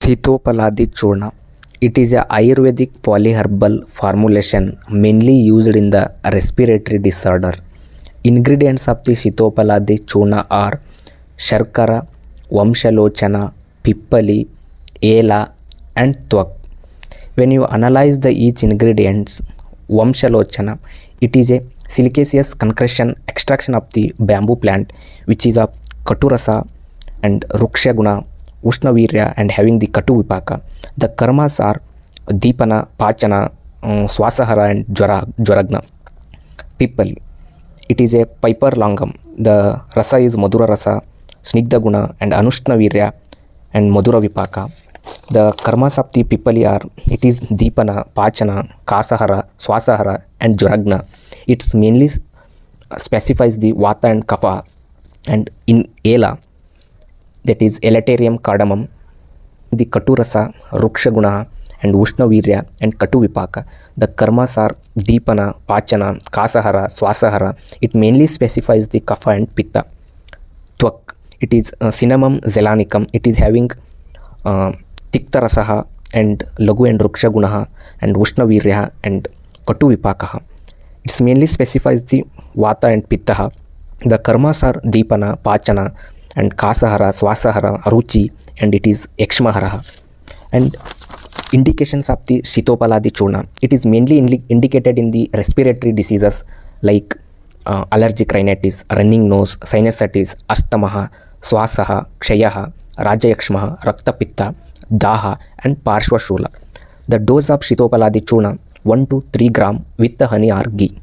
Sitopaladi Churna. It is a Ayurvedic polyherbal formulation mainly used in the respiratory disorder. Ingredients of the Sitopaladi Churna are Sharkara, Vamshalochana, Pippali, Ela and Twak. When you analyze the each ingredients, Vamshalochana, it is a silicaceous concretion extraction of the bamboo plant which is of Katurasa and Rukshaguna, Ushnavirya and having the Katu Vipaka. The karmas are Deepana, Pachana, Swasahara and Jwaragna. Pippali. It is a Piper longum. The rasa is Madhura rasa, Snigdha guna and Anushnavirya and Madhura Vipaka. The karmas of the Pippali are, it is Deepana, Pachana, Kasahara, Swasahara and Jwaragna. It mainly specifies the Vata and Kapha. And in Ela, that is Elaterium cardamom, the Katurasa, Rukshaguna and Ushnavirya and Katu Vipaka. The karmas are Deepana, Pachana, Kasahara, Swasahara. It mainly specifies the Kapha and Pitta. Twak, it is Cinnamon zelanicum. It is having Tiktarasaha and Lagu and Rukshagunaha and Ushnavirya and Katu Vipakaha. It mainly specifies the Vata and Pittaha. The karmas are Deepana, Pachana and Kasahara, Swasahara, Aruchi and it is Ekshmaharaha. And indications of the Sitopaladi Churna. It is mainly indicated in the respiratory diseases like allergic rhinitis, running nose, sinusitis, asthma, swasaha, kshayaha, rajayakshmaha, raktapitta, daha and parshvashula. The dose of Sitopaladi Churna 1 to 3 gram with the honey or ghee.